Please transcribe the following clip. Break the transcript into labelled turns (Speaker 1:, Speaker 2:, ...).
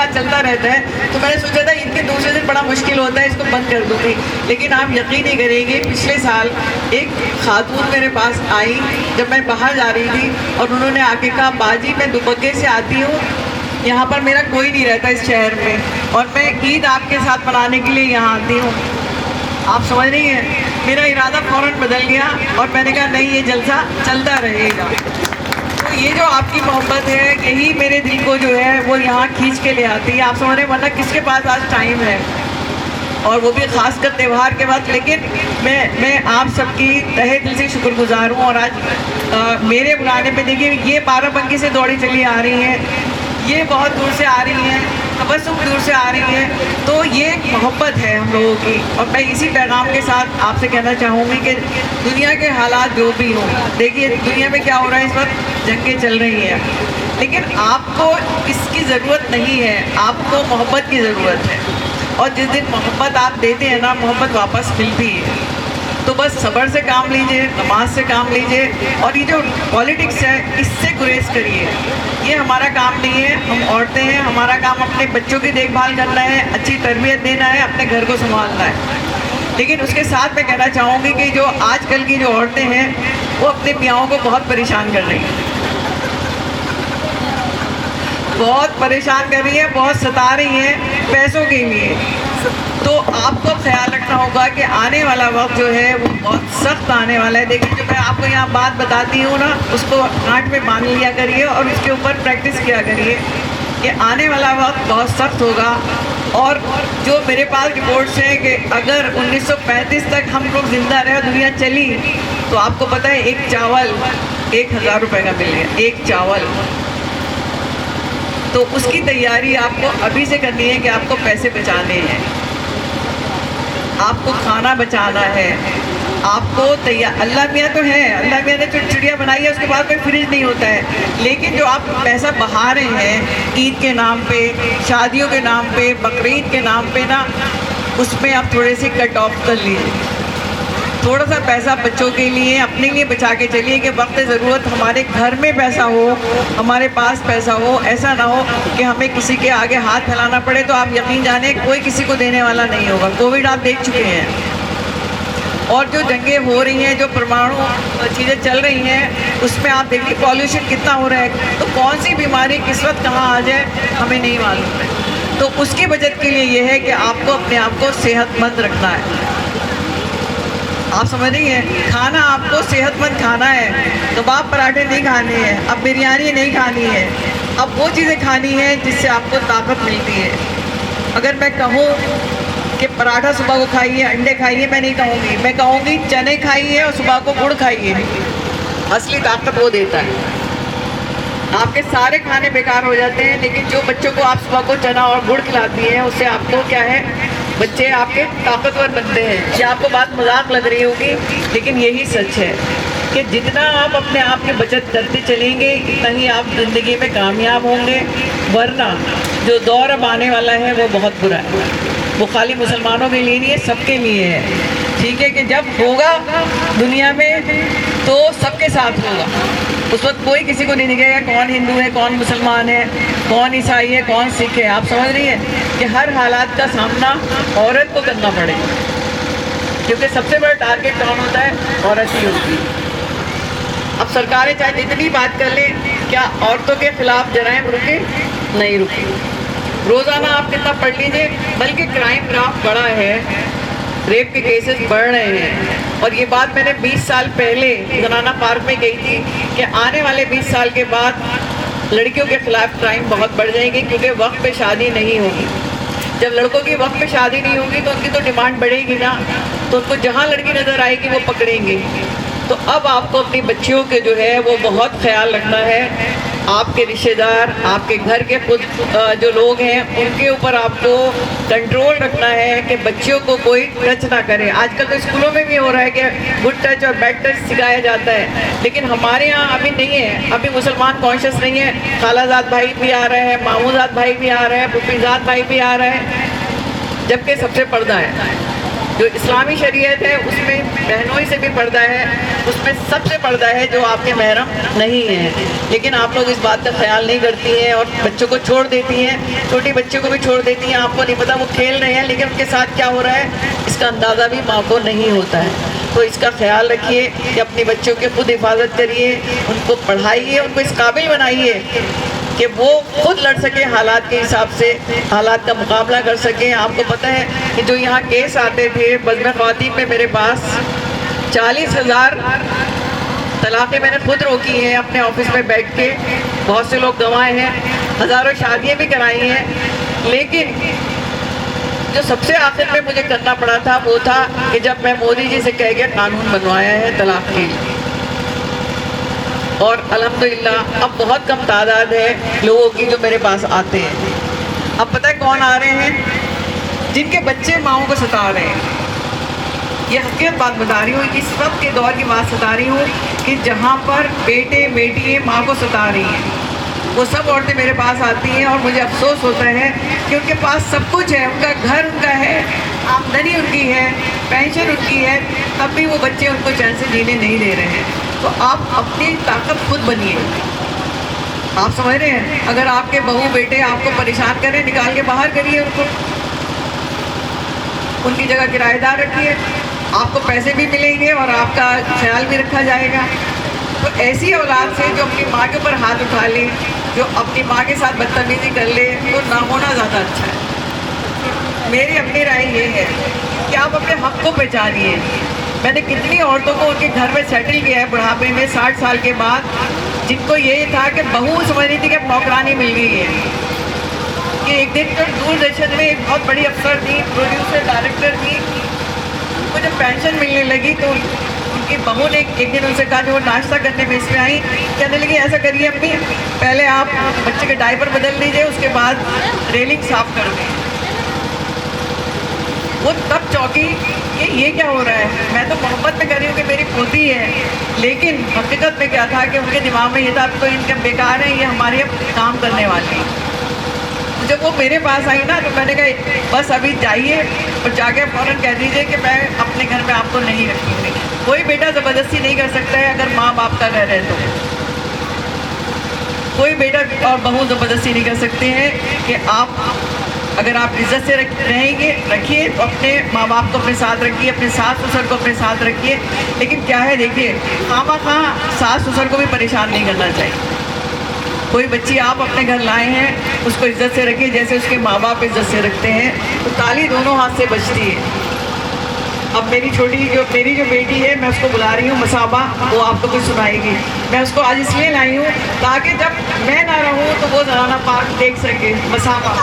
Speaker 1: ساتھ چلتا رہتا ہے. تو میں نے سوچا تھا عید کے دوسرے دن بڑا مشکل ہوتا ہے, اس کو بند کر دوں گی. لیکن آپ یقین نہیں کریں گے, پچھلے سال ایک خاتون میرے پاس آئی جب میں باہر جا رہی تھی, اور انہوں نے آ کے کہا باجی میں دوبگے سے آتی ہوں, یہاں پر میرا کوئی نہیں رہتا اس شہر میں, اور میں عید آپ کے ساتھ منانے کے لیے یہاں آتی ہوں. آپ سمجھ رہی ہیں, میرا ارادہ فوراً بدل گیا, اور میں نے کہا نہیں یہ جلسہ چلتا رہے گا. تو یہ جو آپ کی محبت ہے یہی میرے دل کو جو ہے وہ یہاں کھینچ کے لے آتی ہے. آپ سمجھ رہے ہیں, ورنہ کس کے پاس آج ٹائم ہے, اور وہ بھی خاص کر تہوار کے وقت. لیکن میں آپ سب کی تہہ دل سے شکر گزار ہوں. اور آج میرے بلانے پہ دیکھیے یہ 12 بنکی سے دوڑی چلی آ رہی ہیں, یہ بہت دور سے آ رہی ہیں, تبسم دور سے آ رہی ہیں. تو یہ ایک محبت ہے ہم لوگوں کی. اور میں اسی پیغام کے ساتھ آپ سے کہنا چاہوں گی کہ دنیا کے حالات جو بھی ہوں, دیکھیے دنیا میں کیا ہو رہا ہے اس وقت, جنگیں چل رہی ہیں, لیکن آپ کو اس کی ضرورت نہیں ہے, آپ کو محبت کی ضرورت ہے. اور جس دن محبت آپ دیتے ہیں نا, محبت واپس ملتی ہے. تو بس صبر سے کام لیجئے, نماز سے کام لیجئے, اور یہ جو پالیٹکس ہے اس سے گریز کریے. یہ ہمارا کام نہیں ہے, ہم عورتیں ہیں, ہمارا کام اپنے بچوں کی دیکھ بھال کرنا ہے, اچھی تربیت دینا ہے, اپنے گھر کو سنبھالنا ہے. لیکن اس کے ساتھ میں کہنا چاہوں گی کہ جو آج کل کی جو عورتیں ہیں وہ اپنے میاؤں کو بہت پریشان کر رہی ہیں, بہت پریشان کر رہی ہیں, بہت ستا رہی ہیں پیسوں کے لیے. تو آپ کو خیال رکھنا ہوگا کہ آنے والا وقت جو ہے وہ بہت سخت آنے والا ہے. دیکھیں جو میں آپ کو یہاں بات بتاتی ہوں نا, اس کو گانٹھ میں باندھ لیا کریے اور اس کے اوپر پریکٹس کیا کریے کہ آنے والا وقت بہت سخت ہوگا. اور جو میرے پاس رپورٹس ہیں کہ اگر 1935 تک ہم لوگ زندہ رہے, دنیا چلی, تو آپ کو پتہ ہے ایک چاول 1000 روپے کا مل گیا, ایک چاول. تو اس کی تیاری آپ کو ابھی سے کرنی ہے کہ آپ کو پیسے بچانے ہیں, آپ کو کھانا بچانا ہے, آپ کو اللہ میاں تو ہے, اللہ میاں نے جو چڑیا بنائی ہے اس کے بعد کوئی فریج نہیں ہوتا ہے. لیکن جو آپ پیسہ بہا رہے ہیں عید کے نام پہ, شادیوں کے نام پہ, بقرعید کے نام پہ نا, اس میں آپ تھوڑے سے کٹ آف کر لیجیے. تھوڑا سا پیسہ بچوں کے لیے, اپنے لیے بچا کے چلیے کہ وقت ضرورت ہمارے گھر میں پیسہ ہو, ہمارے پاس پیسہ ہو. ایسا نہ ہو کہ ہمیں کسی کے آگے ہاتھ پھیلانا پڑے. تو آپ یقین جانیں کوئی کسی کو دینے والا نہیں ہوگا. کووڈ آپ دیکھ چکے ہیں, اور جو جنگیں ہو رہی ہیں, جو پرمانو چیزیں چل رہی ہیں, اس میں آپ دیکھیے پالیوشن کتنا ہو رہا ہے. تو کون سی بیماری کس وقت کہاں آ جائے ہمیں نہیں معلوم ہے. تو اس کی بچت کے لیے یہ ہے کہ آپ کو اپنے آپ کو صحت مند رکھنا ہے. آپ سمجھ رہی ہیں, کھانا آپ کو صحت مند کھانا ہے. کباب پراٹھے نہیں کھانے ہیں, اب بریانی نہیں کھانی ہے, اب وہ چیزیں کھانی ہیں جس سے آپ کو طاقت ملتی ہے. اگر میں کہوں کہ پراٹھا صبح کو کھائیے, انڈے کھائیے, میں نہیں کہوں گی. میں کہوں گی چنے کھائیے اور صبح کو گڑ کھائیے, اصلی طاقت وہ دیتا ہے. آپ کے سارے کھانے بیکار ہو جاتے ہیں, لیکن جو بچوں کو آپ صبح کو چنا اور گڑ کھلاتی ہیں اس سے آپ کو کیا ہے, بچے آپ کے طاقتور بنتے ہیں. یہ آپ کو بات مذاق لگ رہی ہوگی, لیکن یہی سچ ہے کہ جتنا آپ اپنے آپ کی بچت کرتے چلیں گے اتنا ہی آپ زندگی میں کامیاب ہوں گے. ورنہ جو دور اب آنے والا ہے وہ بہت برا ہے. وہ خالی مسلمانوں کے لیے نہیں ہے, سب کے لیے ہے. ٹھیک ہے کہ جب ہوگا دنیا میں تو سب کے ساتھ ہوگا. اس وقت کوئی کسی کو نہیں دکھے گا کون ہندو ہے, کون مسلمان ہے, کون عیسائی ہے, کون سکھ ہے. آپ سمجھ رہی ہیں کہ ہر حالات کا سامنا عورت کو کرنا پڑے گا, کیونکہ سب سے بڑا ٹارگیٹ کون ہوتا ہے, عورت ہی ہوتی ہے. اب سرکاریں چاہے جتنی بات کر لیں, کیا عورتوں کے خلاف جرائم رکے؟ نہیں رکے. روزانہ آپ کتنا پڑھ لیجئے, بلکہ کرائم گراف بڑا ہے, ریپ کے کیسز بڑھ رہے ہیں. اور یہ بات میں نے 20 سال پہلے زنانہ پارک میں کہی تھی کہ آنے والے 20 سال کے بعد لڑکیوں کے خلاف کرائم بہت بڑھ جائے گی, کیونکہ وقت پہ شادی نہیں ہوگی. جب لڑکوں کی وقت پہ شادی نہیں ہوگی تو ان کی تو ڈیمانڈ بڑھے گی نا, تو ان کو جہاں لڑکی نظر آئے گی وہ پکڑیں گے. تو اب آپ کو اپنی بچیوں کے جو ہے وہ بہت خیال رکھنا ہے. آپ کے رشتہ دار, آپ کے گھر کے خود جو لوگ ہیں ان کے اوپر آپ کو کنٹرول رکھنا ہے کہ بچیوں کو کوئی ٹچ نہ کرے. آج کل تو اسکولوں میں بھی ہو رہا ہے کہ گڈ ٹچ اور بیڈ ٹچ سکھایا جاتا ہے, لیکن ہمارے یہاں ابھی نہیں ہے. ابھی مسلمان کانشیس نہیں ہے. خالہ زاد بھائی بھی آ رہے ہیں, ماموں زاد بھائی بھی آ رہے ہیں, پھوپھی زاد بھائی بھی آ رہے ہیں, جبکہ سب سے پردہ ہے. جو اسلامی شریعت ہے اس میں بہنوں ہی سے بھی پردہ ہے، اس میں سب سے پردہ ہے جو آپ کے محرم نہیں ہیں، لیکن آپ لوگ اس بات کا خیال نہیں کرتی ہیں اور بچوں کو چھوڑ دیتی ہیں، چھوٹی بچوں کو بھی چھوڑ دیتی ہیں، آپ کو نہیں پتا وہ کھیل رہے ہیں لیکن ان کے ساتھ کیا ہو رہا ہے اس کا اندازہ بھی ماں کو نہیں ہوتا ہے۔ تو اس کا خیال رکھیے کہ اپنی بچوں کی خود حفاظت کریے، ان کو پڑھائیے، ان کو اس قابل بنائیے کہ وہ خود لڑ سکے حالات کے حساب سے، حالات کا مقابلہ کر سکیں۔ آپ کو پتہ ہے کہ جو یہاں کیس آتے تھے بزم خواتین میں، میرے پاس 40,000 طلاقیں میں نے خود روکی ہیں اپنے آفس میں بیٹھ کے، بہت سے لوگ گنوائے ہیں، ہزاروں شادیاں بھی کرائی ہیں، لیکن جو سب سے آخر میں مجھے کرنا پڑا تھا وہ تھا کہ جب میں مودی جی سے کہہ کے قانون بنوایا ہے طلاق کے لیے، اور الحمدللہ اب بہت کم تعداد ہے لوگوں کی جو میرے پاس آتے ہیں۔ اب پتہ ہے کون آ رہے ہیں؟ جن کے بچے ماؤں کو ستا رہے ہیں۔ یہ حقیقت بات بتا رہی ہوں، اس وقت کے دور کی بات بتا رہی ہوں کہ جہاں پر بیٹے بیٹیاں ماں کو ستا رہی ہیں، وہ سب عورتیں میرے پاس آتی ہیں اور مجھے افسوس ہوتا ہے کہ ان کے پاس سب کچھ ہے، ان کا گھر ان کا ہے، آمدنی ان کی ہے، پینشن ان کی ہے، تب بھی وہ بچے ان کو چین سے جینے نہیں دے رہے ہیں۔ تو آپ اپنی طاقت خود بنیے۔ آپ سمجھ رہے ہیں؟ اگر آپ کے بہو بیٹے آپ کو پریشان کریں، نکال کے باہر کریے ان کو، ان کی جگہ کرایہ دار رکھیے، آپ کو پیسے بھی ملیں گے اور آپ کا خیال بھی رکھا جائے گا۔ تو ایسی اولاد سے جو اپنی ماں کے اوپر ہاتھ اٹھا لے، جو اپنی ماں کے ساتھ بدتمیزی کر لے، تو نہ ہونا زیادہ اچھا ہے۔ میری اپنی رائے یہ ہے کہ آپ اپنے حق کو پہچانیے۔ میں نے کتنی عورتوں کو ان کے گھر میں سیٹل کیا ہے بڑھاپے میں 60 سال کے بعد، جن کو یہ تھا کہ بہو سمجھ رہی تھی کہ نوکرانی مل گئی ہے، کہ ایک دن جو دوردرشن میں ایک بہت بڑی افسر تھی، پروڈیوسر ڈائریکٹر تھی، ان کو جب پینشن ملنے لگی تو ان کی بہو نے ایک دن ان سے کہا جو وہ ناشتہ کرنے میں اس میں آئی، کہنے لگی ایسا کریے امی، پہلے آپ بچے کے ڈائپر بدل دیجئے، اس کے بعد ریلنگ صاف کر دیں۔ وہ تب چوکی کہ یہ کیا ہو رہا ہے، میں تو محبت میں کر رہی ہوں کہ میری پوتی ہے، لیکن حقیقت میں کیا تھا کہ ان کے دماغ میں یہ تھا تو ان کے بیکار ہیں، یہ ہمارے کام کرنے والی ہیں۔ جب وہ میرے پاس آئی نا تو میں نے کہا بس ابھی جائیے اور جا کے فوراً کہہ دیجیے کہ میں اپنے گھر میں آپ کو نہیں رکھوں گی۔ کوئی بیٹا زبردستی نہیں کر سکتا ہے اگر ماں باپ کا گھر ہے تو، کوئی بیٹا اور بہو زبردستی نہیں کر سکتے ہیں کہ اگر آپ عزت سے رہیں گے رکھیے تو اپنے ماں باپ کو اپنے ساتھ رکھیے، اپنے ساس سسر کو اپنے ساتھ رکھیے، لیکن کیا ہے دیکھیے خواہ ساس سسر کو بھی پریشان نہیں کرنا چاہیے۔ کوئی بچی آپ اپنے گھر لائے ہیں اس کو عزت سے رکھیے جیسے اس کے ماں باپ عزت سے رکھتے ہیں، تو تالی دونوں ہاتھ سے بجتی ہے۔ اب میری جو بیٹی ہے میں اس کو بلا رہی ہوں مصابہ، وہ آپ کو کچھ سنائے گی۔ میں اس کو آج اس لیے لائی ہوں تاکہ جب میں نہ رہوں تو وہ زنانہ پارک دیکھ سکے۔ مصابہ